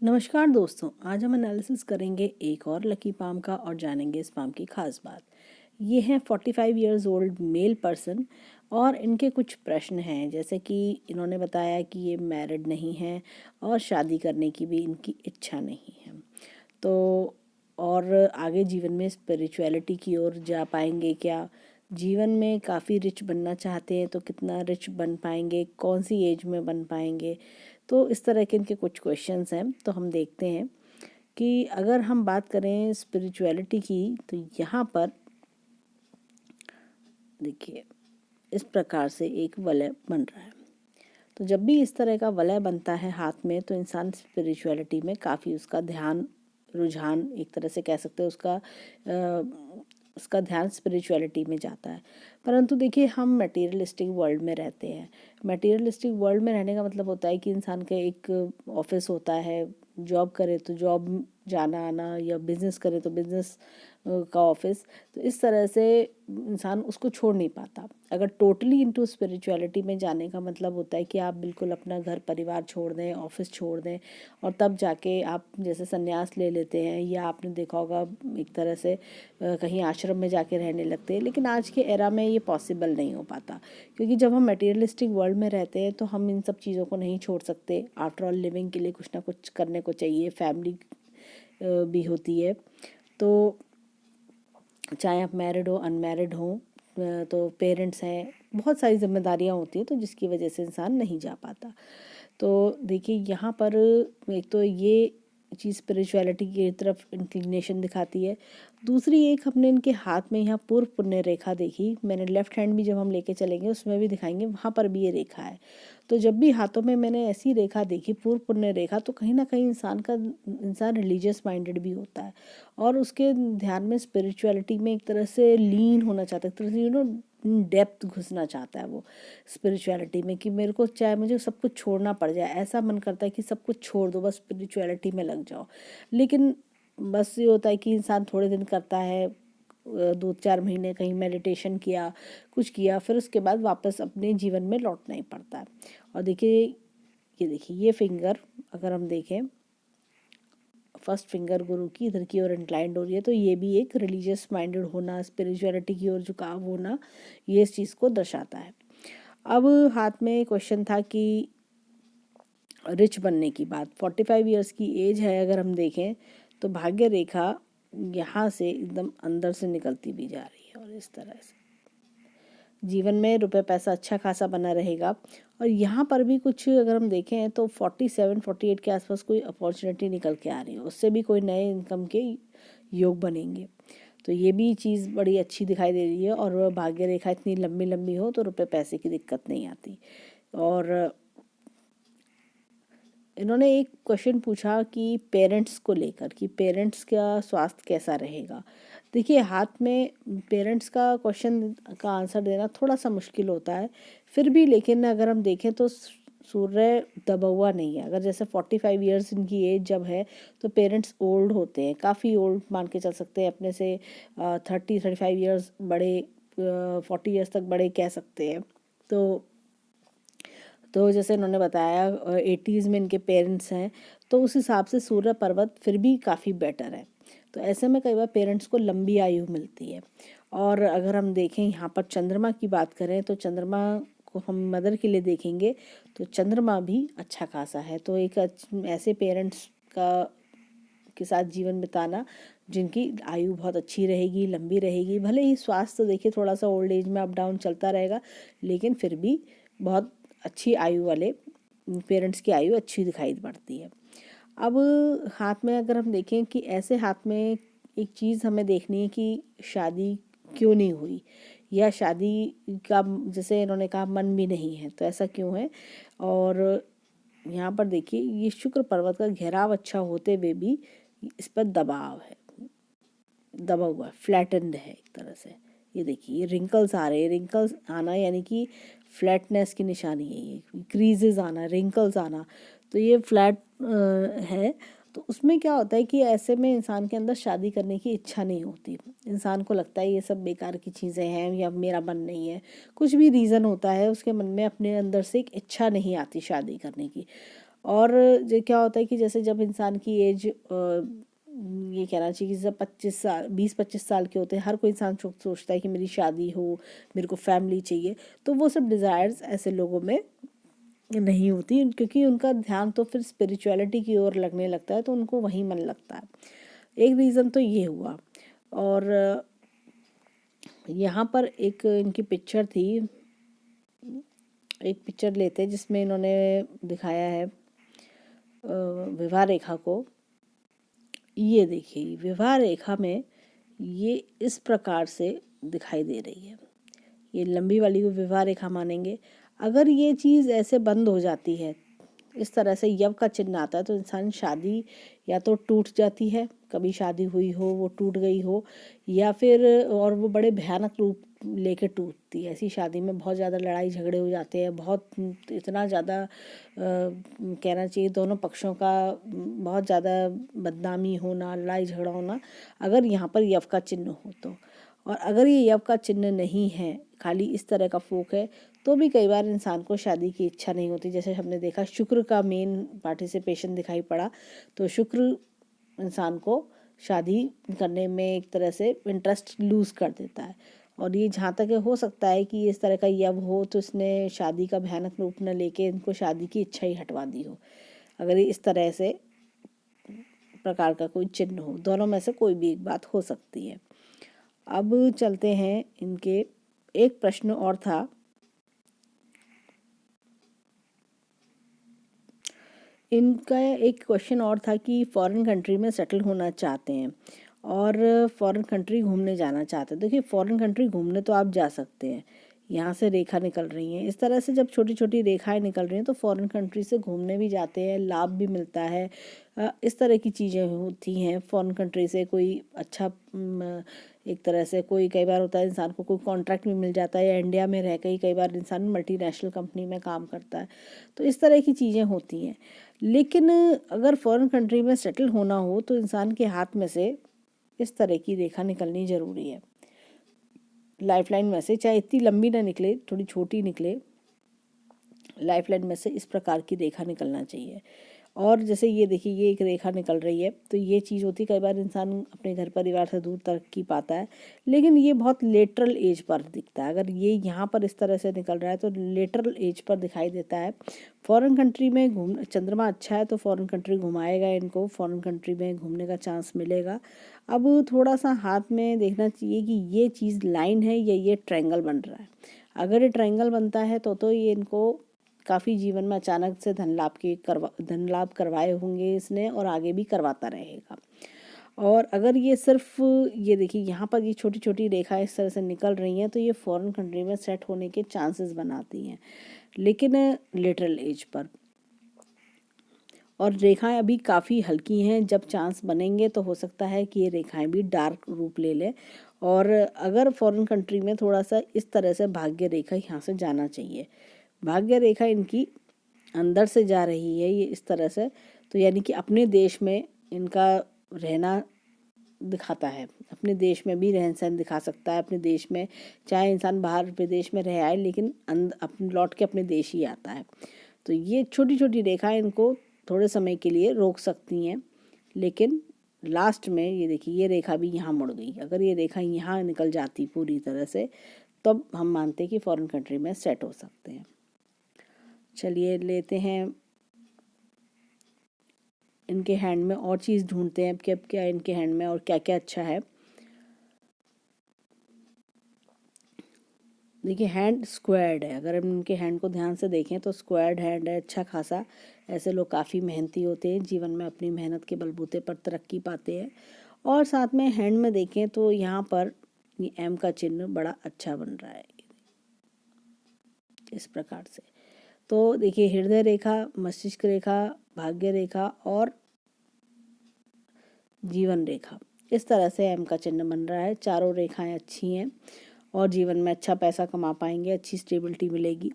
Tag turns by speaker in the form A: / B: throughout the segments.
A: नमस्कार दोस्तों, आज हम एनालिसिस करेंगे एक और लकी पाम का और जानेंगे इस पाम की खास बात। ये हैं 45 इयर्स ओल्ड मेल पर्सन और इनके कुछ प्रश्न हैं, जैसे कि इन्होंने बताया कि ये मैरिड नहीं हैं और शादी करने की भी इनकी इच्छा नहीं है। तो और आगे जीवन में स्पिरिचुअलिटी की ओर जा पाएंगे क्या? जीवन में काफ़ी रिच बनना चाहते हैं तो कितना रिच बन पाएंगे, कौन सी एज में बन पाएंगे? तो इस तरह के इनके कुछ क्वेश्चंस हैं, तो हम देखते हैं कि अगर हम बात करें स्पिरिचुअलिटी की, तो यहाँ पर देखिए इस प्रकार से एक वलय बन रहा है। तो जब भी इस तरह का वलय बनता है हाथ में, तो इंसान स्पिरिचुअलिटी में काफ़ी उसका ध्यान, रुझान, एक तरह से कह सकते हैं उसका ध्यान स्पिरिचुअलिटी में जाता है। परंतु देखिए, हम मटेरियलिस्टिक वर्ल्ड में रहते हैं। मटेरियलिस्टिक वर्ल्ड में रहने का मतलब होता है कि इंसान का एक ऑफिस होता है, जॉब करे तो जॉब जाना आना, या बिजनेस करे तो बिजनेस का ऑफिस। तो इस तरह से इंसान उसको छोड़ नहीं पाता। अगर टोटली इनटू स्पिरिचुअलिटी में जाने का मतलब होता है कि आप बिल्कुल अपना घर परिवार छोड़ दें, ऑफिस छोड़ दें, और तब जाके आप जैसे संन्यास ले लेते हैं, या आपने देखा होगा एक तरह से कहीं आश्रम में जाके रहने लगते हैं। लेकिन आज के एरा में ये पॉसिबल नहीं हो पाता, क्योंकि जब हम मटेरियलिस्टिक वर्ल्ड में रहते हैं तो हम इन सब चीज़ों को नहीं छोड़ सकते। आफ्टर ऑल लिविंग के लिए कुछ ना कुछ करने को चाहिए, फैमिली भी होती है। तो चाहे आप मैरिड हो, अनमैरिड हो, तो पेरेंट्स हैं, बहुत सारी जिम्मेदारियां होती हैं, तो जिसकी वजह से इंसान नहीं जा पाता। तो देखिए यहाँ पर एक तो ये चीज़ स्पिरिचुअलिटी की तरफ इंक्लिनेशन दिखाती है। दूसरी एक हमने इनके हाथ में यहाँ पूर्व पुण्य रेखा देखी, मैंने लेफ्ट हैंड भी जब हम लेके चलेंगे उसमें भी दिखाएंगे, वहाँ पर भी ये रेखा है। तो जब भी हाथों में मैंने ऐसी रेखा देखी, पूर्व पुण्य रेखा, तो कहीं ना कहीं इंसान रिलीजियस माइंडेड भी होता है, और उसके ध्यान में स्पिरिचुअलिटी में एक तरह से लीन होना चाहता है, एक तरह से डेप्थ घुसना चाहता है वो स्पिरिचुअलिटी में, कि मेरे को चाहे मुझे सब कुछ छोड़ना पड़ जाए, ऐसा मन करता है कि सब कुछ छोड़ दो, बस स्पिरिचुअलिटी में लग जाओ। लेकिन बस ये होता है कि इंसान थोड़े दिन करता है, 2-4 महीने कहीं मेडिटेशन किया, कुछ किया, फिर उसके बाद वापस अपने जीवन में लौटना ही पड़ता है। और देखिए ये फिंगर अगर हम देखें, फर्स्ट फिंगर गुरु की इधर की ओर इंक्लाइंड हो रही है, तो ये भी एक रिलीजियस माइंडेड होना, स्पिरिचुअलिटी की ओर झुकाव होना, ये इस चीज़ को दर्शाता है। अब हाथ में क्वेश्चन था कि रिच बनने की बात, 45 इयर्स की एज है, अगर हम देखें तो भाग्य रेखा यहाँ से एकदम अंदर से निकलती भी जा रही है, और इस तरह से जीवन में रुपए पैसा अच्छा खासा बना रहेगा। और यहाँ पर भी कुछ अगर हम देखें तो 47-48 के आसपास कोई अपॉर्चुनिटी निकल के आ रही है, उससे भी कोई नए इनकम के योग बनेंगे। तो ये भी चीज़ बड़ी अच्छी दिखाई दे रही है, और वह भाग्य रेखा इतनी लंबी लंबी हो तो रुपए पैसे की दिक्कत नहीं आती। और इन्होंने एक क्वेश्चन पूछा कि पेरेंट्स को लेकर, कि पेरेंट्स का स्वास्थ्य कैसा रहेगा। देखिए हाथ में पेरेंट्स का क्वेश्चन का आंसर देना थोड़ा सा मुश्किल होता है, फिर भी लेकिन अगर हम देखें तो सूर्य दबा हुआ नहीं है। अगर जैसे 45 इयर्स इनकी एज जब है, तो पेरेंट्स ओल्ड होते हैं, काफ़ी ओल्ड मान के चल सकते हैं, अपने से 30-35 इयर्स बड़े, 40 इयर्स तक बड़े कह सकते हैं। तो जैसे इन्होंने बताया 80s में इनके पेरेंट्स हैं, तो उस हिसाब से सूर्य पर्वत फिर भी काफ़ी बेटर है। तो ऐसे में कई बार पेरेंट्स को लंबी आयु मिलती है। और अगर हम देखें यहाँ पर चंद्रमा की बात करें, तो चंद्रमा को हम मदर के लिए देखेंगे, तो चंद्रमा भी अच्छा खासा है। तो एक ऐसे पेरेंट्स का के साथ जीवन बिताना जिनकी आयु बहुत अच्छी रहेगी, लंबी रहेगी, भले ही स्वास्थ्य तो देखिए थोड़ा सा ओल्ड एज में अप डाउन चलता रहेगा, लेकिन फिर भी बहुत अच्छी आयु वाले पेरेंट्स की आयु अच्छी दिखाई पड़ती है। अब हाथ में अगर हम देखें कि ऐसे हाथ में एक चीज़ हमें देखनी है कि शादी क्यों नहीं हुई, या शादी का जैसे इन्होंने कहा मन भी नहीं है, तो ऐसा क्यों है। और यहाँ पर देखिए ये शुक्र पर्वत का घेराव अच्छा होते हुए भी इस पर दबाव है, दबा हुआ, फ्लैटेंड है एक तरह से। ये देखिए ये रिंकल्स आ रहे हैं, रिंकल्स आना यानी कि फ्लैटनेस की निशानी है, ये क्रीजेस आना, रिंकल्स आना, तो ये फ्लैट है। तो उसमें क्या होता है कि ऐसे में इंसान के अंदर शादी करने की इच्छा नहीं होती, इंसान को लगता है ये सब बेकार की चीज़ें हैं, या मेरा मन नहीं है, कुछ भी रीज़न होता है, उसके मन में अपने अंदर से एक इच्छा नहीं आती शादी करने की। और जो क्या होता है कि जैसे जब इंसान की एज ये कहना चाहिए कि जब 25 साल 20-25 साल के होते हैं, हर कोई इंसान सोचता है कि मेरी शादी हो, मेरे को फैमिली चाहिए। तो वो सब डिज़ायर्स ऐसे लोगों में नहीं होती, क्योंकि उनका ध्यान तो फिर स्पिरिचुअलिटी की ओर लगने लगता है, तो उनको वहीं मन लगता है। एक रीज़न तो ये हुआ। और यहाँ पर एक इनकी पिक्चर थी, एक पिक्चर लेते हैं जिसमें इन्होंने दिखाया है विवाह रेखा को। ये देखिए विवाह रेखा में ये इस प्रकार से दिखाई दे रही है। ये लंबी वाली को विवाह रेखा मानेंगे। अगर ये चीज़ ऐसे बंद हो जाती है, इस तरह से यव का चिन्ह आता है, तो इंसान शादी या तो टूट जाती है, कभी शादी हुई हो वो टूट गई हो, या फिर और वो बड़े भयानक रूप लेके टूटती है। ऐसी शादी में बहुत ज़्यादा लड़ाई झगड़े हो जाते हैं, बहुत इतना ज़्यादा कहना चाहिए दोनों पक्षों का बहुत ज़्यादा बदनामी होना, लड़ाई झगड़ा होना, अगर यहाँ पर यव का चिन्ह हो तो। और अगर ये यव का चिन्ह नहीं है, खाली इस तरह का फूक है, तो भी कई बार इंसान को शादी की इच्छा नहीं होती। जैसे हमने देखा शुक्र का मेन पार्टिसिपेशन दिखाई पड़ा, तो शुक्र इंसान को शादी करने में एक तरह से इंटरेस्ट लूज़ कर देता है। और ये जहाँ तक हो सकता है कि इस तरह का यव हो तो इसने शादी का भयानक रूप न लेके इनको शादी की इच्छा ही हटवा दी हो, अगर ये इस तरह से प्रकार का कोई चिन्ह हो। दोनों में से कोई भी एक बात हो सकती है। अब चलते हैं इनके, एक प्रश्न और था, इनका एक क्वेश्चन और था कि फॉरेन कंट्री में सेटल होना चाहते हैं और फॉरेन कंट्री घूमने जाना चाहते हैं। देखिए फॉरेन कंट्री घूमने तो आप जा सकते हैं, यहाँ से रेखा निकल रही हैं इस तरह से, जब छोटी छोटी रेखाएं निकल रही हैं तो फॉरेन कंट्री से घूमने भी जाते हैं, लाभ भी मिलता है। इस तरह की चीज़ें होती हैं। फॉरेन कंट्री से कोई अच्छा एक तरह से कोई कई बार होता है इंसान को कोई कॉन्ट्रैक्ट भी मिल जाता है, या इंडिया में रह कई बार इंसान मल्टीनेशनल कंपनी में काम करता है, तो इस तरह की चीज़ें होती हैं। लेकिन अगर फॉरेन कंट्री में सेटल होना हो तो इंसान के हाथ में से इस तरह की रेखा निकलनी ज़रूरी है। लाइफलाइन में से चाहे इतनी लंबी ना निकले, थोड़ी छोटी निकले, लाइफलाइन में से इस प्रकार की रेखा निकलना चाहिए। और जैसे ये देखिए ये एक रेखा निकल रही है, तो ये चीज़ होती है कई बार इंसान अपने घर परिवार से दूर तरक्की पाता है, लेकिन ये बहुत लेटरल एज पर दिखता है। अगर ये यहाँ पर इस तरह से निकल रहा है तो लेटरल एज पर दिखाई देता है। फॉरेन कंट्री में घूम चंद्रमा अच्छा है तो फॉरेन कंट्री घुमाएगा इनको, फॉरेन कंट्री में घूमने का चांस मिलेगा। अब थोड़ा सा हाथ में देखना चाहिए कि ये चीज़ लाइन है या ये ट्रायंगल बन रहा है। अगर ये ट्रायंगल बनता है तो ये इनको काफ़ी जीवन में अचानक से धन लाभ करवाए होंगे इसने, और आगे भी करवाता रहेगा। और अगर ये सिर्फ ये देखिए यहाँ पर ये छोटी छोटी रेखा इस तरह से निकल रही हैं, तो ये फॉरेन कंट्री में सेट होने के चांसेस बनाती हैं, लेकिन लिटरल एज पर। और रेखाएं अभी काफ़ी हल्की हैं, जब चांस बनेंगे तो हो सकता है कि ये रेखाएं भी डार्क रूप ले लें। और अगर फॉरेन कंट्री में थोड़ा सा इस तरह से भाग्य रेखा यहाँ से जाना चाहिए, भाग्य रेखा इनकी अंदर से जा रही है ये इस तरह से, तो यानी कि अपने देश में इनका रहना दिखाता है, अपने देश में भी रहन सहन दिखा सकता है। अपने देश में चाहे इंसान बाहर विदेश में रह आए, लेकिन अपने लौट के अपने देश ही आता है। तो ये छोटी छोटी रेखाएं इनको थोड़े समय के लिए रोक सकती हैं, लेकिन लास्ट में ये देखिए ये रेखा भी यहाँ मुड़ गई। अगर ये रेखा यहाँ निकल जाती पूरी तरह से, तब हम मानते हैं कि फॉरेन कंट्री में सेट हो सकते हैं। चलिए लेते हैं इनके हैंड में और चीज़ ढूंढते हैं कि अब क्या इनके हैंड में और क्या क्या अच्छा है। देखिए हैंड स्क्वायर्ड है, अगर हम इनके हैंड को ध्यान से देखें तो स्क्वायर्ड हैंड है, अच्छा खासा। ऐसे लोग काफ़ी मेहनती होते हैं, जीवन में अपनी मेहनत के बलबूते पर तरक्की पाते हैं। और साथ में हैंड में देखें तो यहाँ पर ये एम का चिन्ह बड़ा अच्छा बन रहा है इस प्रकार से। तो देखिए हृदय रेखा, मस्तिष्क रेखा, भाग्य रेखा और जीवन रेखा, इस तरह से एम का चिन्ह बन रहा है। चारों रेखाएं अच्छी हैं और जीवन में अच्छा पैसा कमा पाएंगे, अच्छी स्टेबिलिटी मिलेगी।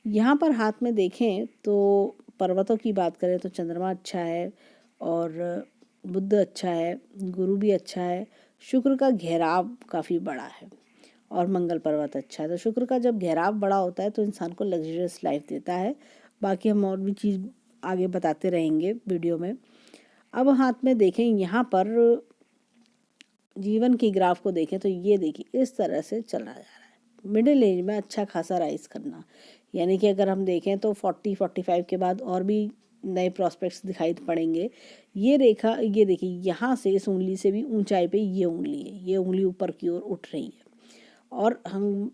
A: यहाँ पर हाथ में देखें तो पर्वतों की बात करें तो चंद्रमा अच्छा है और बुध अच्छा है, गुरु भी अच्छा है, शुक्र का घेराव काफ़ी बड़ा है और मंगल पर्वत अच्छा है। तो शुक्र का जब घेराव बड़ा होता है तो इंसान को लग्जरियस लाइफ देता है। बाकी हम और भी चीज़ आगे बताते रहेंगे वीडियो में। अब हाथ में देखें, यहाँ पर जीवन की ग्राफ को देखें तो ये देखिए इस तरह से चला जा रहा है। मिडिल एज में अच्छा खासा राइज करना, यानी कि अगर हम देखें तो 40-45 के बाद और भी नए प्रॉस्पेक्ट्स दिखाई पड़ेंगे। ये रेखा, ये देखिए यहाँ से इस उंगली से भी ऊंचाई पे ये उंगली है, ये उंगली ऊपर की ओर उठ रही है। और हम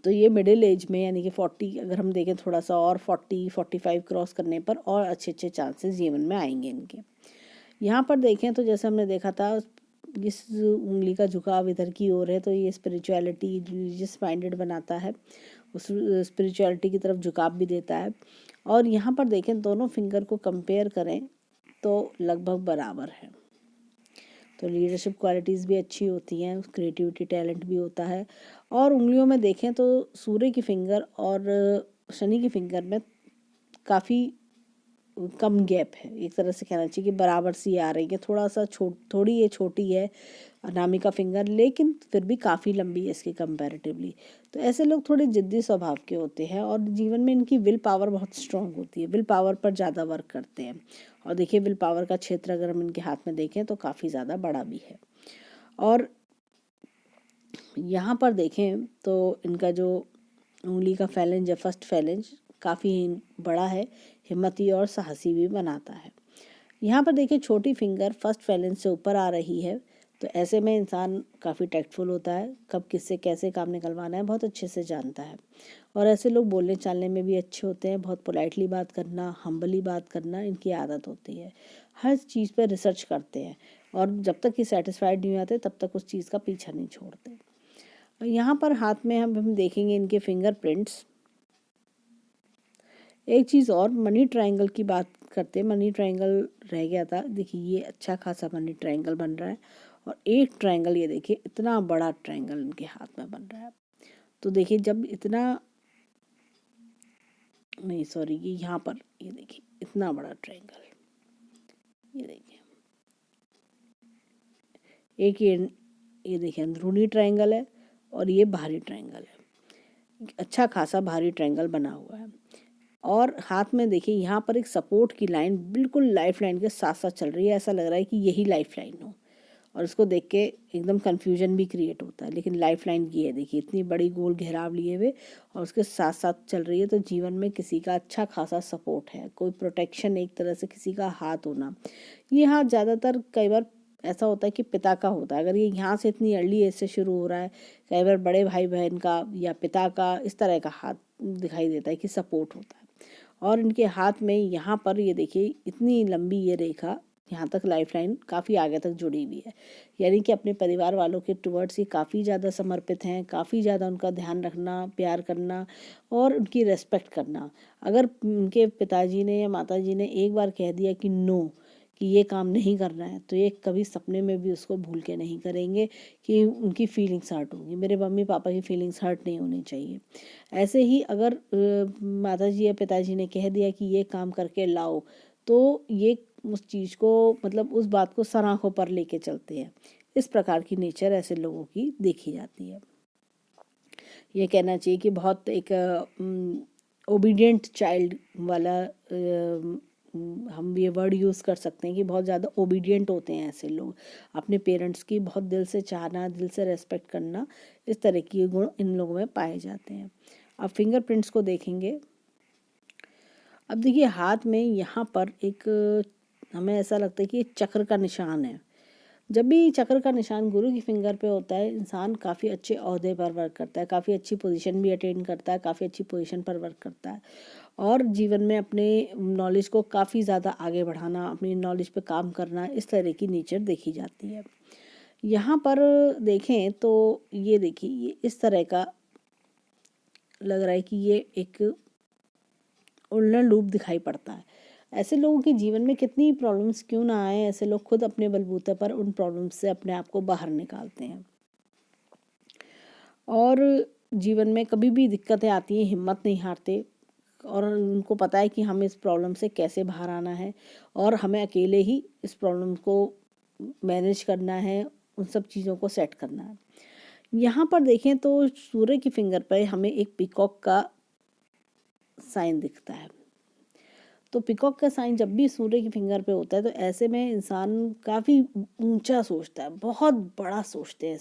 A: तो ये मिडिल एज में यानी कि 40, अगर हम देखें थोड़ा सा और 40-45 क्रॉस करने पर और अच्छे अच्छे चांसेस जीवन में आएंगे इनके। यहाँ पर देखें तो जैसे हमने देखा था, इस उंगली का झुकाव इधर की ओर है, तो ये स्पिरिचुअलिटी, रिलीजियस माइंडेड बनाता है, उस स्पिरिचुअलिटी की तरफ झुकाव भी देता है। और यहाँ पर देखें दोनों फिंगर को कंपेयर करें तो लगभग बराबर है। तो लीडरशिप क्वालिटीज़ भी अच्छी होती हैं, क्रिएटिविटी टैलेंट भी होता है। और उंगलियों में देखें तो सूर्य की फिंगर और शनि की फिंगर में काफ़ी कम गैप है, एक तरह से कहना चाहिए कि बराबर सी आ रही है। थोड़ा सा थोड़ी ये छोटी है अनामिका फिंगर, लेकिन फिर भी काफ़ी लंबी है इसके कंपैरेटिवली। तो ऐसे लोग थोड़े जिद्दी स्वभाव के होते हैं और जीवन में इनकी विल पावर बहुत स्ट्रांग होती है, विल पावर पर ज़्यादा वर्क करते हैं। और देखिए विल पावर का क्षेत्र अगर हम इनके हाथ में देखें तो काफ़ी ज़्यादा बड़ा भी है। और यहाँ पर देखें तो इनका जो उंगली का फैलेंज है, फर्स्ट फैलेंज, काफ़ी बड़ा है, हिम्मती और साहसी भी बनाता है। यहाँ पर देखिए छोटी फिंगर फर्स्ट फैलेंज से ऊपर आ रही है, तो ऐसे में इंसान काफ़ी टैक्टफुल होता है, कब किससे कैसे काम निकलवाना है बहुत अच्छे से जानता है। और ऐसे लोग बोलने चालने में भी अच्छे होते हैं, बहुत पोलाइटली बात करना, हम्बली बात करना इनकी आदत होती है। हर चीज़ पर रिसर्च करते हैं और जब तक कि सेटिस्फाइड नहीं आते तब तक उस चीज़ का पीछा नहीं छोड़ते। यहाँ पर हाथ में हम देखेंगे इनके फिंगरप्रिंट्स। एक चीज़ और, मनी ट्रायंगल की बात करते हैं। मनी ट्रायंगल रह गया था, देखिए ये अच्छा खासा मनी ट्रायंगल बन रहा है। और एक ट्रायंगल ये देखिए इतना बड़ा ट्रायंगल इनके हाथ में बन रहा है। तो देखिए जब इतना, नहीं सॉरी, ये यहाँ पर ये देखिए इतना बड़ा ट्रायंगल, ये देखिए एक ये देखिए अंदरूनी ट्रायंगल है और ये बाहरी ट्रायंगल है, अच्छा खासा भारी ट्रायंगल बना हुआ है। और हाथ में देखिए यहाँ पर एक सपोर्ट की लाइन बिल्कुल लाइफ लाइन के साथ साथ चल रही है, ऐसा लग रहा है कि यही लाइफ लाइन हो। और इसको देख के एकदम कन्फ्यूजन भी क्रिएट होता है, लेकिन लाइफ लाइन ये है, देखिए इतनी बड़ी गोल घेराव लिए हुए और उसके साथ साथ चल रही है। तो जीवन में किसी का अच्छा खासा सपोर्ट है, कोई प्रोटेक्शन, एक तरह से किसी का हाथ होना। ये हाथ ज़्यादातर कई बार ऐसा होता है कि पिता का होता है, अगर ये यहाँ से इतनी अर्ली एज से शुरू हो रहा है, कई बार बड़े भाई बहन का या पिता का इस तरह का हाथ दिखाई देता है कि सपोर्ट होता है। और इनके हाथ में यहाँ पर ये देखिए इतनी लंबी ये रेखा, यहाँ तक लाइफलाइन काफ़ी आगे तक जुड़ी हुई है, यानी कि अपने परिवार वालों के टुवर्ड्स ये काफ़ी ज़्यादा समर्पित हैं, काफ़ी ज़्यादा उनका ध्यान रखना, प्यार करना और उनकी रेस्पेक्ट करना। अगर उनके पिताजी ने या माताजी ने एक बार कह दिया कि नो, कि ये काम नहीं करना है, तो ये कभी सपने में भी उसको भूल के नहीं करेंगे कि उनकी फीलिंग्स हर्ट होंगी। मेरे मम्मी पापा की फीलिंग्स हर्ट नहीं होनी चाहिए। ऐसे ही अगर माताजी या पिताजी ने कह दिया कि ये काम करके लाओ, तो ये उस चीज़ को, मतलब उस बात को सर आँखों पर लेके चलते हैं। इस प्रकार की नेचर ऐसे लोगों की देखी जाती है। ये कहना चाहिए कि बहुत एक ओबीडियंट चाइल्ड वाला हम ये वर्ड यूज़ कर सकते हैं कि बहुत ज़्यादा ओबीडियंट होते हैं ऐसे लोग, अपने पेरेंट्स की बहुत दिल से चाहना, दिल से रेस्पेक्ट करना, इस तरह के गुण इन लोगों में पाए जाते हैं। अब फिंगरप्रिंट्स को देखेंगे। अब देखिए हाथ में यहाँ पर एक, हमें ऐसा लगता है कि एक चक्र का निशान है। जब भी चक्र का निशान गुरु की फिंगर पे होता है, इंसान काफ़ी अच्छे ओहदे पर वर्क करता है, काफ़ी अच्छी पोजीशन भी अटेन करता है, काफ़ी अच्छी पोजीशन पर वर्क करता है और जीवन में अपने नॉलेज को काफ़ी ज़्यादा आगे बढ़ाना, अपनी नॉलेज पे काम करना, इस तरह की नेचर देखी जाती है। यहाँ पर देखें तो ये देखिए ये इस तरह का लग रहा है कि ये एक उल्लड़ लूप दिखाई पड़ता है। ऐसे लोगों के जीवन में कितनी प्रॉब्लम्स क्यों ना आए, ऐसे लोग खुद अपने बलबूते पर उन प्रॉब्लम्स से अपने आप को बाहर निकालते हैं और जीवन में कभी भी दिक्कतें आती हैं हिम्मत नहीं हारते और उनको पता है कि हमें इस प्रॉब्लम से कैसे बाहर आना है और हमें अकेले ही इस प्रॉब्लम को मैनेज करना है, उन सब चीज़ों को सेट करना है। यहाँ पर देखें तो सूर्य की फिंगर पर हमें एक पीकॉक का साइन दिखता है। तो पिकॉक का साइन जब भी सूर्य की फिंगर पे होता है तो ऐसे में इंसान काफ़ी ऊंचा सोचता है, बहुत बड़ा सोचते हैं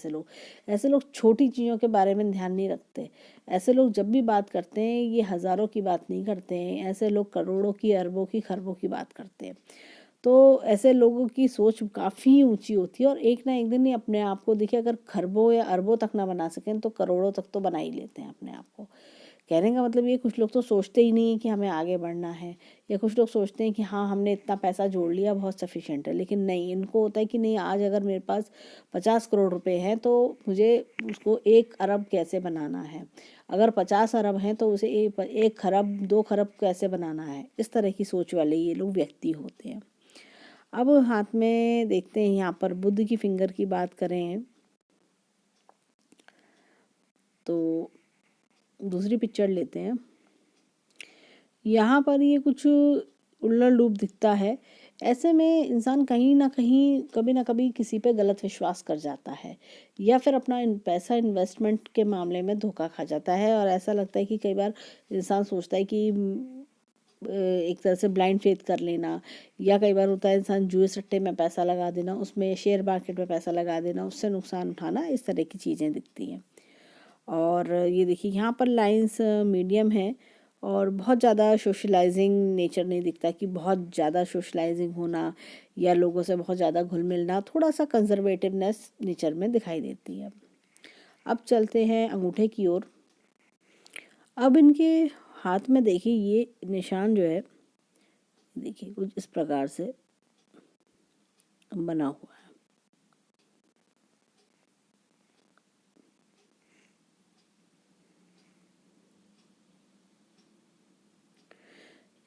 A: ऐसे लोग छोटी चीज़ों के बारे में ध्यान नहीं रखते। ऐसे लोग जब भी बात करते हैं ये हज़ारों की बात नहीं करते हैं, ऐसे लोग करोड़ों की, अरबों की, खरबों की बात करते हैं। तो ऐसे लोगों की सोच काफ़ी ऊंची होती है और एक ना एक दिन ये अपने आप को, देखिए अगर खरबों या अरबों तक ना बना सकें तो करोड़ों तक तो बना ही लेते हैं अपने आप को। कहने का मतलब ये, कुछ लोग तो सोचते ही नहीं है कि हमें आगे बढ़ना है, या कुछ लोग सोचते हैं कि हाँ हमने इतना पैसा जोड़ लिया बहुत सफिशिएंट है, लेकिन नहीं, इनको होता है कि नहीं, आज अगर मेरे पास 50 करोड़ रुपए हैं तो मुझे उसको 1 अरब कैसे बनाना है, अगर 50 अरब हैं तो उसे 1 खरब 2 खरब कैसे बनाना है। इस तरह की सोच वाले ये लोग व्यक्ति होते हैं। अब हाथ में देखते हैं, यहाँ पर बुद्ध की फिंगर की बात करें तो दूसरी पिक्चर लेते हैं। यहाँ पर ये कुछ उल्लड़ रूप दिखता है। ऐसे में इंसान कहीं ना कहीं, कभी ना कभी किसी पे गलत विश्वास कर जाता है, या फिर अपना पैसा इन्वेस्टमेंट के मामले में धोखा खा जाता है। और ऐसा लगता है कि कई बार इंसान सोचता है कि एक तरह से ब्लाइंड फेथ कर लेना, या कई बार होता है इंसान जुए सट्टे में पैसा लगा देना, उसमें शेयर मार्केट में पैसा लगा देना, उससे नुकसान उठाना, इस तरह की चीज़ें दिखती हैं। और ये देखिए यहाँ पर लाइंस मीडियम है और बहुत ज़्यादा सोशलाइजिंग नेचर नहीं दिखता कि बहुत ज़्यादा सोशलाइजिंग होना या लोगों से बहुत ज़्यादा घुल मिलना, थोड़ा सा कंजर्वेटिवनेस नेचर में दिखाई देती है। अब चलते हैं अंगूठे की ओर। अब इनके हाथ में देखिए ये निशान जो है, देखिए कुछ इस प्रकार से बना हुआ है।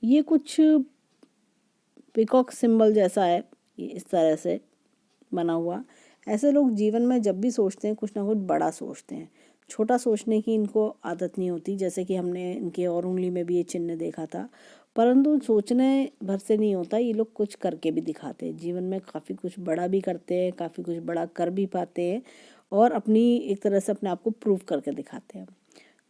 A: ये कुछ पिकॉक सिंबल जैसा है, ये इस तरह से बना हुआ। ऐसे लोग जीवन में जब भी सोचते हैं कुछ ना कुछ बड़ा सोचते हैं, छोटा सोचने की इनको आदत नहीं होती। जैसे कि हमने इनके और उंगली में भी ये चिन्ह देखा था। परंतु सोचने भर से नहीं होता, ये लोग कुछ करके भी दिखाते हैं, जीवन में काफ़ी कुछ बड़ा भी करते हैं, काफ़ी कुछ बड़ा कर भी पाते हैं और अपनी एक तरह से अपने आप को प्रूव करके दिखाते हैं।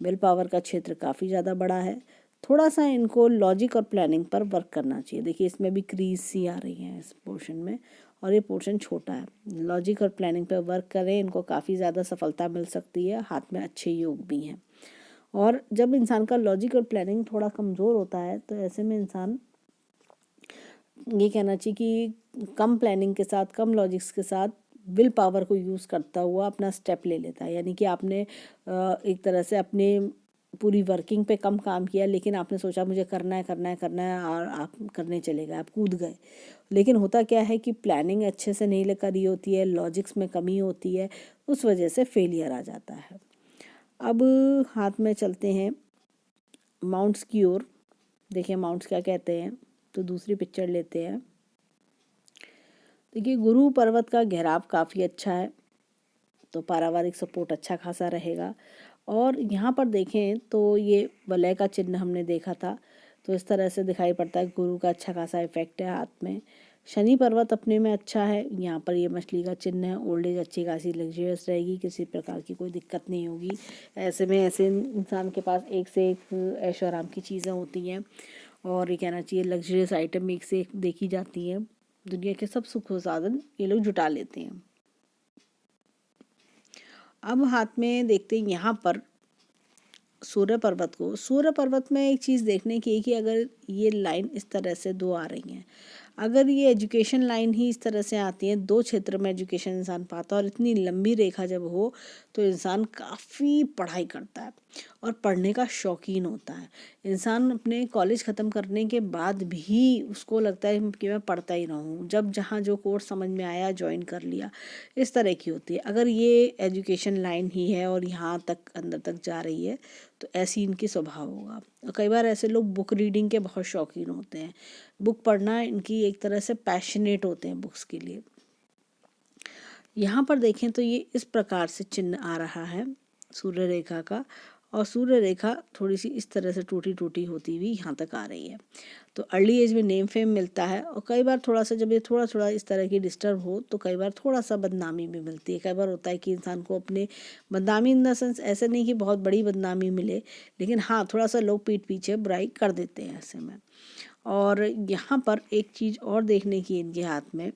A: विल पावर का क्षेत्र काफ़ी ज़्यादा बड़ा है। थोड़ा सा इनको लॉजिक और प्लानिंग पर वर्क करना चाहिए। देखिए इसमें भी क्रीज सी आ रही है इस पोर्शन में, और ये पोर्शन छोटा है। लॉजिक और प्लानिंग पर वर्क करें, इनको काफ़ी ज़्यादा सफलता मिल सकती है। हाथ में अच्छे योग भी हैं। और जब इंसान का लॉजिक और प्लानिंग थोड़ा कमज़ोर होता है तो ऐसे में इंसान ये कहना चाहिए कि कम प्लानिंग के साथ, कम लॉजिक्स के साथ विल पावर को यूज़ करता हुआ अपना स्टेप ले लेता है। यानी कि आपने एक तरह से अपने पूरी वर्किंग पे कम काम किया, लेकिन आपने सोचा मुझे करना है करना है करना है, और आप करने चले गए, आप कूद गए। लेकिन होता क्या है कि प्लानिंग अच्छे से नहीं करी होती है, लॉजिक्स में कमी होती है, उस वजह से फेलियर आ जाता है। अब हाथ में चलते हैं माउंट्स की ओर। देखिए माउंट्स क्या कहते हैं, तो दूसरी पिक्चर लेते हैं। देखिए गुरु पर्वत का घेराव काफ़ी अच्छा है, तो पारिवारिक सपोर्ट अच्छा खासा रहेगा। और यहाँ पर देखें तो ये वलय का चिन्ह हमने देखा था, तो इस तरह से दिखाई पड़ता है गुरु का अच्छा खासा इफेक्ट है हाथ में। शनि पर्वत अपने में अच्छा है, यहाँ पर ये मछली का चिन्ह है। ओल्ड एज अच्छी खासी लग्जरियस रहेगी, किसी प्रकार की कोई दिक्कत नहीं होगी। ऐसे में ऐसे इंसान के पास एक से एक ऐशो आराम की चीज़ें होती हैं, और ये कहना चाहिए लग्जरियस आइटम एक से एक देखी जाती हैं। दुनिया के सब सुख साधन ये लोग जुटा लेते हैं। अब हाथ में देखते हैं यहाँ पर सूर्य पर्वत को। सूर्य पर्वत में एक चीज़ देखने की है कि अगर ये लाइन इस तरह से दो आ रही हैं, अगर ये एजुकेशन लाइन ही इस तरह से आती है, दो क्षेत्र में एजुकेशन इंसान पाता है, और इतनी लंबी रेखा जब हो तो इंसान काफ़ी पढ़ाई करता है और पढ़ने का शौकीन होता है। इंसान अपने कॉलेज ख़त्म करने के बाद भी उसको लगता है कि मैं पढ़ता ही रहूँ, जब जहाँ जो कोर्स समझ में आया ज्वाइन कर लिया, इस तरह की होती है। अगर ये एजुकेशन लाइन ही है और यहाँ तक अंदर तक जा रही है तो ऐसी इनकी स्वभाव होगा। और कई बार ऐसे लोग बुक रीडिंग के बहुत शौकीन होते हैं, बुक पढ़ना इनकी एक तरह से पैशनेट होते हैं बुक्स के लिए। यहाँ पर देखें तो ये इस प्रकार से चिन्ह आ रहा है सूर्य रेखा का, और सूर्य रेखा थोड़ी सी इस तरह से टूटी टूटी होती हुई यहाँ तक आ रही है। तो अर्ली एज में नेम फेम मिलता है, और कई बार थोड़ा सा जब ये थोड़ा थोड़ा इस तरह की डिस्टर्ब हो तो कई बार थोड़ा सा बदनामी भी मिलती है। कई बार होता है कि इंसान को अपने बदनामी इन द सेंस ऐसे नहीं कि बहुत बड़ी बदनामी मिले, लेकिन हाँ थोड़ा सा लोग पीठ पीछे बुराई कर देते हैं ऐसे में। और यहाँ पर एक चीज़ और देखने की इनके हाथ में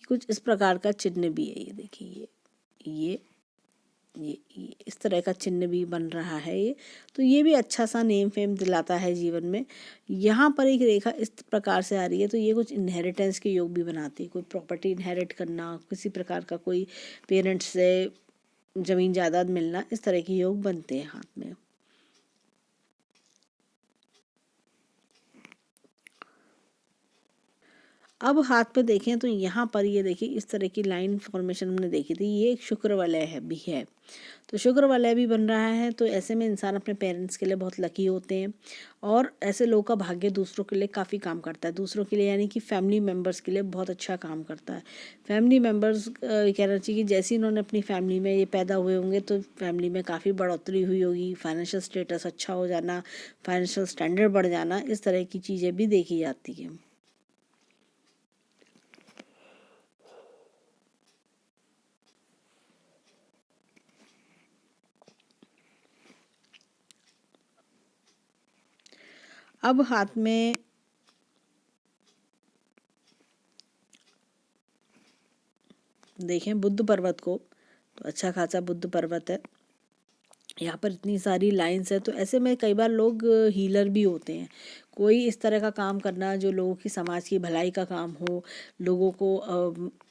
A: कुछ इस प्रकार का चिन्ह भी है। ये देखिए, ये इस तरह का चिन्ह भी बन रहा है ये, तो ये भी अच्छा सा नेम फेम दिलाता है जीवन में। यहाँ पर एक रेखा इस प्रकार से आ रही है, तो ये कुछ इनहेरिटेंस के योग भी बनाती है, कोई प्रॉपर्टी इनहेरिट करना, किसी प्रकार का कोई पेरेंट्स से ज़मीन जायदाद मिलना, इस तरह के योग बनते हैं हाथ में। अब हाथ पे देखें तो यहाँ पर ये देखिए इस तरह की लाइन फॉर्मेशन हमने देखी थी, ये एक शुक्र वलय है भी है, तो शुक्र वलय भी बन रहा है। तो ऐसे में इंसान अपने पेरेंट्स के लिए बहुत लकी होते हैं, और ऐसे लोगों का भाग्य दूसरों के लिए काफ़ी काम करता है, दूसरों के लिए यानी कि फैमिली मेम्बर्स के लिए बहुत अच्छा काम करता है। फैमिली मेम्बर्स कहना चाहिए कि जैसे इन्होंने अपनी फैमिली में ये पैदा हुए होंगे तो फैमिली में काफ़ी बढ़ोतरी हुई होगी, फाइनेंशियल स्टेटस अच्छा हो जाना, फाइनेंशियल स्टैंडर्ड बढ़ जाना, इस तरह की चीज़ें भी देखी जाती हैं। अब हाथ में देखें बुद्ध पर्वत को, तो अच्छा खासा बुद्ध पर्वत है, यहाँ पर इतनी सारी लाइंस है। तो ऐसे में कई बार लोग हीलर भी होते हैं, कोई इस तरह का काम करना जो लोगों की समाज की भलाई का काम हो, लोगों को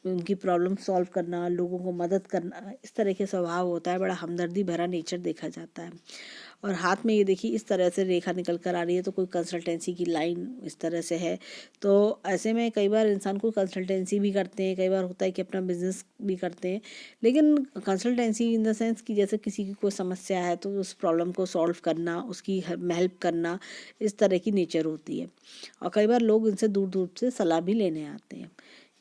A: उनकी प्रॉब्लम सॉल्व करना, लोगों को मदद करना, इस तरह के स्वभाव होता है, बड़ा हमदर्दी भरा नेचर देखा जाता है। और हाथ में ये देखिए इस तरह से रेखा निकल कर आ रही है, तो कोई कंसल्टेंसी की लाइन इस तरह से है। तो ऐसे में कई बार इंसान को कंसल्टेंसी भी करते हैं, कई बार होता है कि अपना बिजनेस भी करते हैं, लेकिन कंसल्टेंसी इन द सेंस कि जैसे किसी की कोई समस्या है तो उस प्रॉब्लम को सॉल्व करना, उसकी हेल्प करना, इस तरह की नेचर होती है। और कई बार लोग इनसे दूर दूर से सलाह भी लेने आते हैं।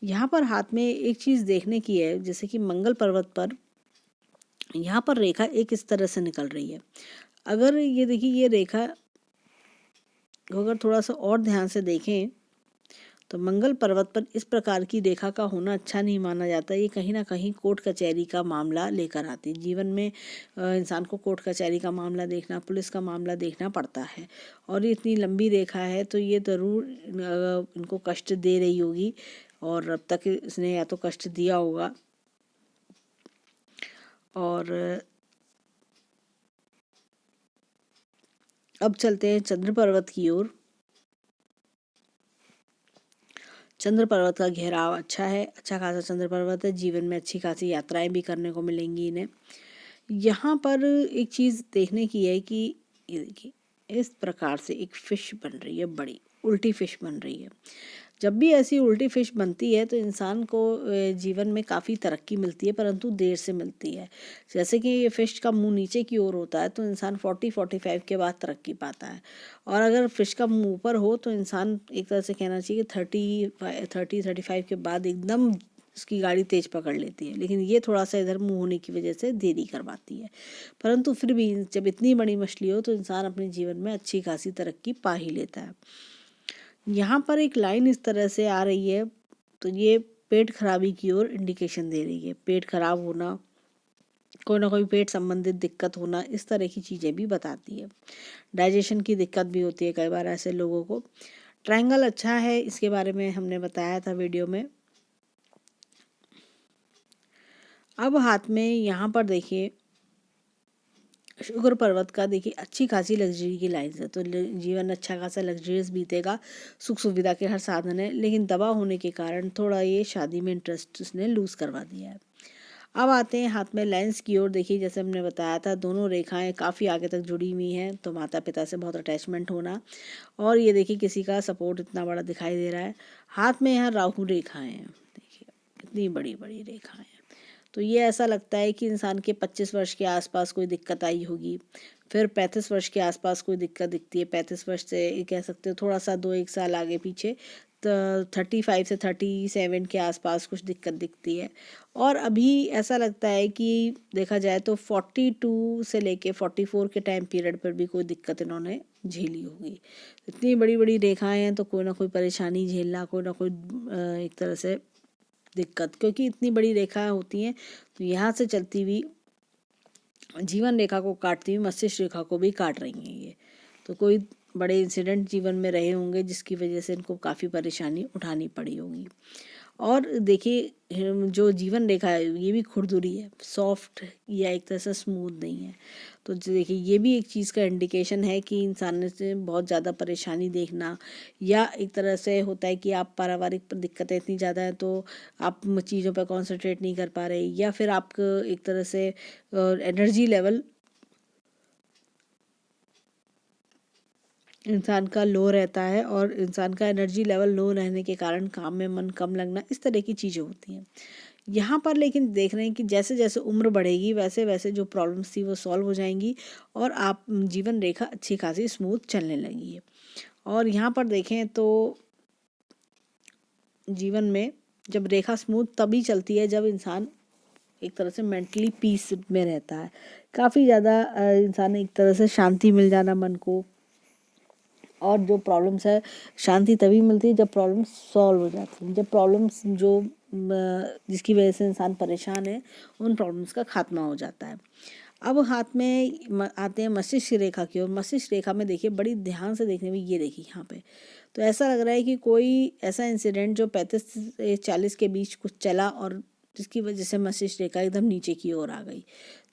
A: यहाँ पर हाथ में एक चीज़ देखने की है, जैसे कि मंगल पर्वत पर यहाँ पर रेखा एक इस तरह से निकल रही है। अगर ये देखिए ये रेखा को अगर थोड़ा सा और ध्यान से देखें तो मंगल पर्वत पर इस प्रकार की रेखा का होना अच्छा नहीं माना जाता। ये कहीं ना कहीं कोर्ट कचहरी का मामला लेकर आती है। जीवन में इंसान को कोर्ट कचहरी का मामला देखना, पुलिस का मामला देखना पड़ता है, और ये इतनी लंबी रेखा है तो ये ज़रूर इनको कष्ट दे रही होगी, और अब तक इसने या तो कष्ट दिया होगा। और अब चलते हैं चंद्र पर्वत की ओर। चंद्र पर्वत का घेराव अच्छा है, अच्छा खासा चंद्र पर्वत है, जीवन में अच्छी खासी यात्राएं भी करने को मिलेंगी इन्हें। यहाँ पर एक चीज़ देखने की है कि ये देखिए इस प्रकार से एक फिश बन रही है, बड़ी उल्टी फिश बन रही है। जब भी ऐसी उल्टी फिश बनती है तो इंसान को जीवन में काफ़ी तरक्की मिलती है, परंतु देर से मिलती है। जैसे कि ये फिश का मुंह नीचे की ओर होता है तो इंसान 40-45 के बाद तरक्की पाता है, और अगर फिश का मुंह ऊपर हो तो इंसान एक तरह से कहना चाहिए 30-35 के बाद एकदम उसकी गाड़ी तेज पकड़ लेती है। लेकिन ये थोड़ा सा इधर मुंह होने की वजह से देरी करवाती है, परंतु फिर भी जब इतनी बड़ी मछली हो तो इंसान अपने जीवन में अच्छी खासी तरक्की पा ही लेता है। यहाँ पर एक लाइन इस तरह से आ रही है, तो ये पेट खराबी की ओर इंडिकेशन दे रही है। पेट खराब होना, कोई ना कोई पेट संबंधित दिक्कत होना, इस तरह की चीज़ें भी बताती है। डाइजेशन की दिक्कत भी होती है कई बार ऐसे लोगों को। ट्रायंगल अच्छा है, इसके बारे में हमने बताया था वीडियो में। अब हाथ में यहाँ पर देखिए शुक्र पर्वत का देखिए अच्छी खासी लग्जरी की लाइन्स है, तो जीवन अच्छा खासा लग्जरियस बीतेगा, सुख सुविधा के हर साधन है, लेकिन दबा होने के कारण थोड़ा ये शादी में इंटरेस्ट उसने लूज़ करवा दिया है। अब आते हैं हाथ में लेंस की ओर। देखिए जैसे हमने बताया था दोनों रेखाएं काफ़ी आगे तक जुड़ी हुई हैं, तो माता पिता से बहुत अटैचमेंट होना, और ये देखिए किसी का सपोर्ट इतना बड़ा दिखाई दे रहा है। हाथ में यहाँ राहु रेखाएं हैं, देखिए इतनी बड़ी बड़ी रेखाएं हैं, तो ये ऐसा लगता है कि इंसान के 25 वर्ष के आसपास कोई दिक्कत आई होगी, फिर 35 वर्ष के आसपास कोई दिक्कत दिखती है, 35 वर्ष से ये कह सकते हो थोड़ा सा 2-1 साल आगे पीछे, तो 35 से 37 के आसपास कुछ दिक्कत दिखती है। और अभी ऐसा लगता है कि देखा जाए तो 42 से लेके 44 के टाइम पीरियड पर भी कोई दिक्कत इन्होंने झेली होगी। इतनी बड़ी बड़ी रेखाएं हैं तो कोई ना कोई परेशानी झेलना, कोई ना कोई एक तरह से दिक्कत, क्योंकि इतनी बड़ी रेखाएं होती हैं तो यहाँ से चलती हुई जीवन रेखा को काटती हुई मस्तिष्क रेखा को भी काट रही हैं ये, तो कोई बड़े इंसिडेंट जीवन में रहे होंगे जिसकी वजह से इनको काफ़ी परेशानी उठानी पड़ी होगी। और देखिए जो जीवन रेखा है ये भी खुरदुरी है, सॉफ्ट या एक तरह से स्मूथ नहीं है। तो देखिए ये भी एक चीज़ का इंडिकेशन है कि इंसान ने से बहुत ज़्यादा परेशानी देखना, या एक तरह से होता है कि आप पारिवारिक दिक्कतें इतनी ज़्यादा हैं तो आप चीज़ों पर कॉन्सेंट्रेट नहीं कर पा रहे, या फिर आपको एक तरह से एनर्जी लेवल इंसान का लो रहता है, और इंसान का एनर्जी लेवल लो रहने के कारण काम में मन कम लगना, इस तरह की चीज़ें होती हैं यहाँ पर। लेकिन देख रहे हैं कि जैसे जैसे उम्र बढ़ेगी वैसे वैसे जो प्रॉब्लम्स थी वो सॉल्व हो जाएंगी, और आप जीवन रेखा अच्छी खासी स्मूथ चलने लगी है। और यहाँ पर देखें तो जीवन में जब रेखा स्मूथ तभी चलती है जब इंसान एक तरह से मेंटली पीस में रहता है। काफ़ी ज़्यादा इंसान एक तरह से शांति मिल जाना मन को, और जो प्रॉब्लम्स है शांति तभी मिलती है जब प्रॉब्लम्स सॉल्व हो जाती हैं, जब प्रॉब्लम्स जो जिसकी वजह से इंसान परेशान है उन प्रॉब्लम्स का खात्मा हो जाता है। अब हाथ में आते हैं मस्तिष्क रेखा की ओर। मस्तिष्क रेखा में देखिए बड़ी ध्यान से देखने में, ये देखिए यहाँ पे तो ऐसा लग रहा है कि कोई ऐसा इंसिडेंट जो 35 से 40 के बीच कुछ चला और जिसकी वजह से मस्तिष्क रेखा एकदम नीचे की ओर आ गई।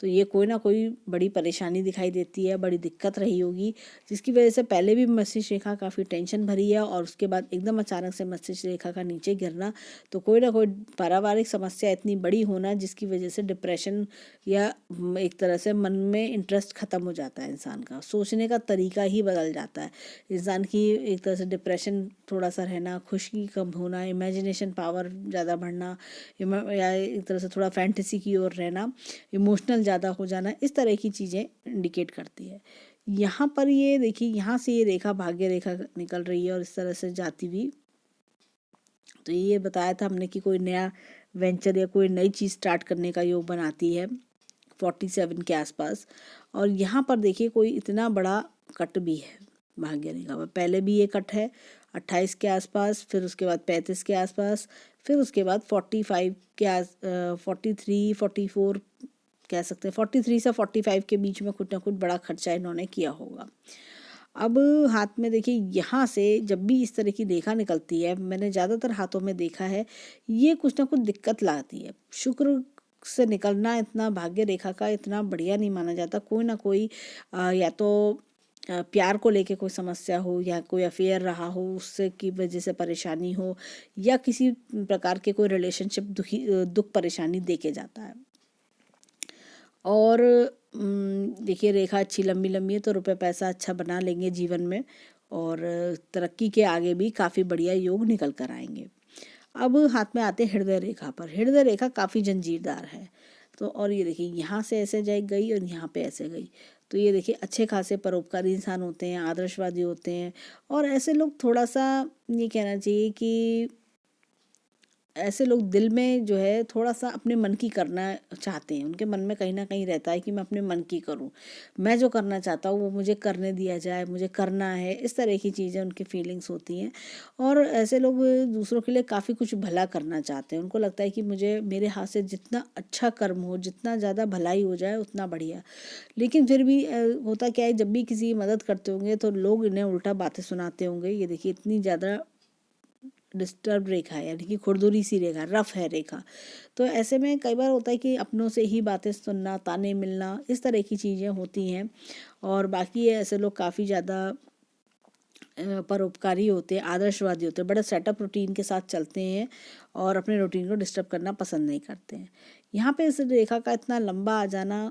A: तो ये कोई ना कोई बड़ी परेशानी दिखाई देती है, बड़ी दिक्कत रही होगी, जिसकी वजह से पहले भी मस्तिष्क रेखा काफ़ी टेंशन भरी है, और उसके बाद एकदम अचानक से मस्तिष्क रेखा का नीचे गिरना, तो कोई ना कोई पारिवारिक समस्या इतनी बड़ी होना जिसकी वजह से डिप्रेशन, या एक तरह से मन में इंटरेस्ट ख़त्म हो जाता है, इंसान का सोचने का तरीका ही बदल जाता है, इंसान की एक तरह से डिप्रेशन थोड़ा सा रहना, खुशी कम होना, इमेजिनेशन पावर ज़्यादा बढ़ना, या एक तरह से थोड़ा फैंटेसी की ओर रहना, इमोशनल ज़्यादा हो जाना, इस तरह की चीज़ें इंडिकेट करती है। यहाँ पर ये देखिए यहाँ से ये रेखा भाग्य रेखा निकल रही है और इस तरह से जाती हुई, तो ये बताया था हमने कि कोई नया वेंचर या कोई नई चीज़ स्टार्ट करने का योग बनाती है 47 के आसपास। और यहाँ पर देखिए कोई इतना बड़ा कट भी है भाग्य रेखा पर, पहले भी ये कट है 28 के आसपास, फिर उसके बाद 35 के आसपास, फिर उसके बाद 45 के 43 44 कह सकते हैं, 43 से 45 के बीच में कुछ ना कुछ बड़ा खर्चा इन्होंने किया होगा। अब हाथ में देखिए यहाँ से जब भी इस तरह की रेखा निकलती है, मैंने ज़्यादातर हाथों में देखा है, ये कुछ ना कुछ दिक्कत लाती है। शुक्र से निकलना इतना भाग्य रेखा का इतना बढ़िया नहीं माना जाता। कोई ना कोई या तो प्यार को लेके कोई समस्या हो, या कोई अफेयर रहा हो उससे की वजह से परेशानी हो, या किसी प्रकार के कोई रिलेशनशिप दुख परेशानी देके जाता है। और देखिए रेखा अच्छी लंबी लंबी है तो रुपए पैसा अच्छा बना लेंगे जीवन में, और तरक्की के आगे भी काफ़ी बढ़िया योग निकल कर आएंगे। अब हाथ में आते हैं हृदय रेखा पर। हृदय रेखा काफ़ी जंजीरदार है, तो और ये देखिए यहाँ से ऐसे जाए गई और यहाँ पे ऐसे गई, तो ये देखिए अच्छे खासे परोपकारी इंसान होते हैं, आदर्शवादी होते हैं, और ऐसे लोग थोड़ा सा ये कहना चाहिए कि ऐसे लोग दिल में जो है थोड़ा सा अपने मन की करना चाहते हैं। उनके मन में कहीं ना कहीं रहता है कि मैं अपने मन की करूं, मैं जो करना चाहता हूँ वो मुझे करने दिया जाए, मुझे करना है, इस तरह की चीज़ें उनकी फीलिंग्स होती हैं। और ऐसे लोग दूसरों के लिए काफ़ी कुछ भला करना चाहते हैं। उनको लगता है कि मुझे मेरे हाथ से जितना अच्छा कर्म हो, जितना ज़्यादा भलाई हो जाए उतना बढ़िया। लेकिन फिर भी होता क्या है, जब भी किसी की मदद करते होंगे तो लोग इन्हें उल्टा बातें सुनाते होंगे। ये देखिए इतनी ज़्यादा डिस्टर्ब रेखा है, यानी कि खुरदुरी सी रेखा, रफ है रेखा। तो ऐसे में कई बार होता है कि अपनों से ही बातें सुनना, ताने मिलना, इस तरह की चीज़ें होती हैं। और बाकी ऐसे लोग काफ़ी ज़्यादा परोपकारी होते हैं, आदर्शवादी होते हैं, बड़े सेटअप रूटीन के साथ चलते हैं और अपने रूटीन को डिस्टर्ब करना पसंद नहीं करते हैं। यहाँ पे इस रेखा का इतना लंबा आ जाना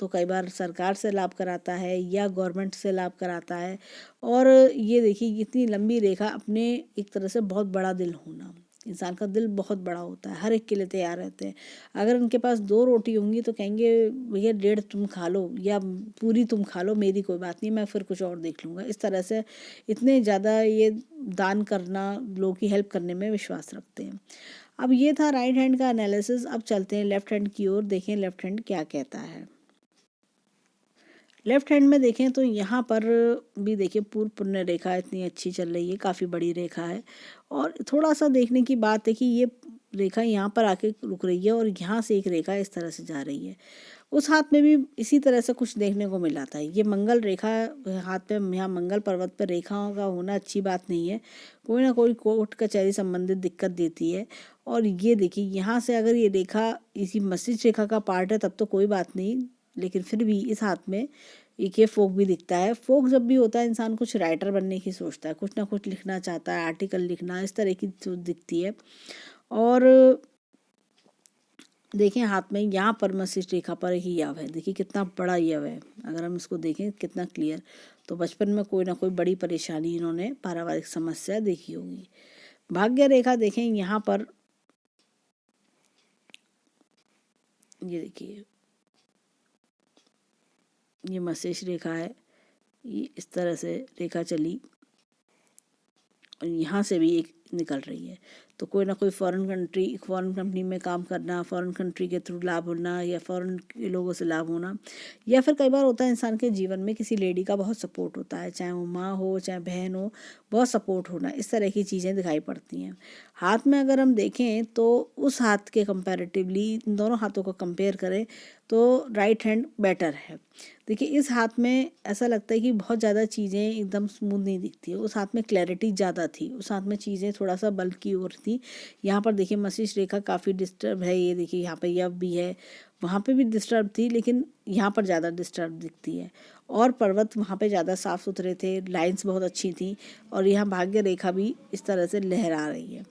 A: तो कई बार सरकार से लाभ कराता है या गवर्नमेंट से लाभ कराता है। और ये देखिए इतनी लंबी रेखा, अपने एक तरह से बहुत बड़ा दिल होना, इंसान का दिल बहुत बड़ा होता है, हर एक के लिए तैयार रहते हैं। अगर उनके पास 2 रोटी होंगी तो कहेंगे भैया 1.5 तुम खा लो, या पूरी तुम खा लो, मेरी कोई बात नहीं, मैं फिर कुछ और देख लूँगा। इस तरह से इतने ज़्यादा ये दान करना, लोगों की हेल्प करने में विश्वास रखते हैं। अब ये था राइट हैंड का एनालिसिस। अब चलते हैं लेफ्ट हैंड की ओर, देखें लेफ्ट हैंड क्या कहता है। लेफ्ट हैंड में देखें तो यहाँ पर भी देखिए पूर्व पुण्य रेखा इतनी अच्छी चल रही है, काफ़ी बड़ी रेखा है। और थोड़ा सा देखने की बात है कि ये रेखा यहाँ पर आके रुक रही है और यहाँ से एक रेखा इस तरह से जा रही है। उस हाथ में भी इसी तरह से कुछ देखने को मिला था। ये मंगल रेखा हाथ पे, यहाँ मंगल पर्वत पर रेखाओं का होना अच्छी बात नहीं है, कोई ना कोई कोर्ट कचहरी संबंधित दिक्कत देती है। और ये देखिए यहाँ से अगर ये रेखा इसी मस्तिष्क रेखा का पार्ट है तब तो कोई बात नहीं, लेकिन फिर भी इस हाथ में एक ये फोक भी दिखता है। फोक जब भी होता है इंसान कुछ राइटर बनने की सोचता है, कुछ ना कुछ लिखना चाहता है, आर्टिकल लिखना, इस तरह की सोच दिखती है। और देखें हाथ में यहाँ पर मस्तिष्क रेखा पर ही यव है, देखिए कितना बड़ा यव है, अगर हम इसको देखें कितना क्लियर। तो बचपन में कोई ना कोई बड़ी परेशानी इन्होंने, पारिवारिक समस्या देखी होगी। भाग्य रेखा देखें यहाँ पर, ये देखिए ये मस्तिष्क रेखा है, ये इस तरह से रेखा चली और यहाँ से भी एक निकल रही है। तो कोई ना कोई फॉरेन कंपनी में काम करना, फॉरेन कंट्री के थ्रू लाभ होना, या फॉरेन के लोगों से लाभ होना, या फिर कई बार होता है इंसान के जीवन में किसी लेडी का बहुत सपोर्ट होता है, चाहे वो माँ हो चाहे बहन हो, बहुत सपोर्ट होना, इस तरह की चीज़ें दिखाई पड़ती हैं। हाथ में अगर हम देखें तो उस हाथ के कंपैरेटिवली इन दोनों हाथों को कंपेयर करें तो राइट हैंड बेटर है। देखिए इस हाथ में ऐसा लगता है कि बहुत ज़्यादा चीज़ें एकदम स्मूथ नहीं दिखती है, उस हाथ में क्लैरिटी ज़्यादा थी, उस हाथ में चीज़ें थोड़ा सा बल्क की ओर थी। यहाँ पर देखिए मस्तिष्क रेखा काफ़ी डिस्टर्ब है, ये देखिए यहाँ पे यव भी है, वहाँ पे भी डिस्टर्ब थी, लेकिन यहाँ पर ज़्यादा डिस्टर्ब दिखती है। और पर्वत वहाँ पे ज़्यादा साफ सुथरे थे, लाइंस बहुत अच्छी थी, और यहाँ भाग्य रेखा भी इस तरह से लहरा रही है,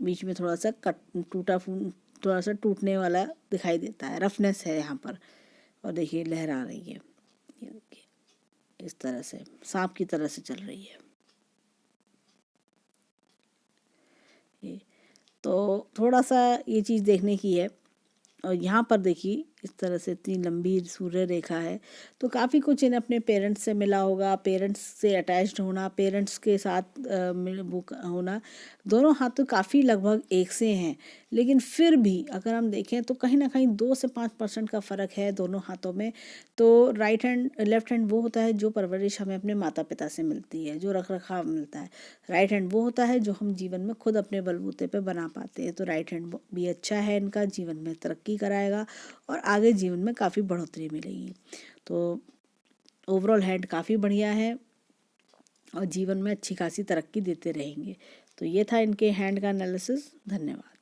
A: बीच में थोड़ा सा थोड़ा सा टूटने वाला दिखाई देता है, रफनेस है यहाँ पर। और देखिए लहरा रही है, ये देखिए इस तरह से सांप की तरह से चल रही है ये। तो थोड़ा सा ये चीज़ देखने की है। और यहाँ पर देखिए इस तरह से इतनी लंबी सूर्य रेखा है, तो काफ़ी कुछ इन्हें अपने पेरेंट्स से मिला होगा, पेरेंट्स से अटैच्ड होना, पेरेंट्स के साथ होना। दोनों हाथ तो काफ़ी लगभग एक से हैं, लेकिन फिर भी अगर हम देखें तो कहीं ना कहीं 2 से 5% का फ़र्क है दोनों हाथों में। तो लेफ्ट हैंड वो होता है जो परवरिश हमें अपने माता पिता से मिलती है, जो रख रखाव मिलता है। राइट हैंड वो होता है जो हम जीवन में खुद अपने बलबूते पे बना पाते हैं। तो राइट हैंड भी अच्छा है, इनका जीवन में तरक्की कराएगा और आगे जीवन में काफ़ी बढ़ोतरी मिलेगी। तो ओवरऑल हैंड काफ़ी बढ़िया है और जीवन में अच्छी खासी तरक्की देते रहेंगे। तो ये था इनके हैंड का एनालिसिस। धन्यवाद।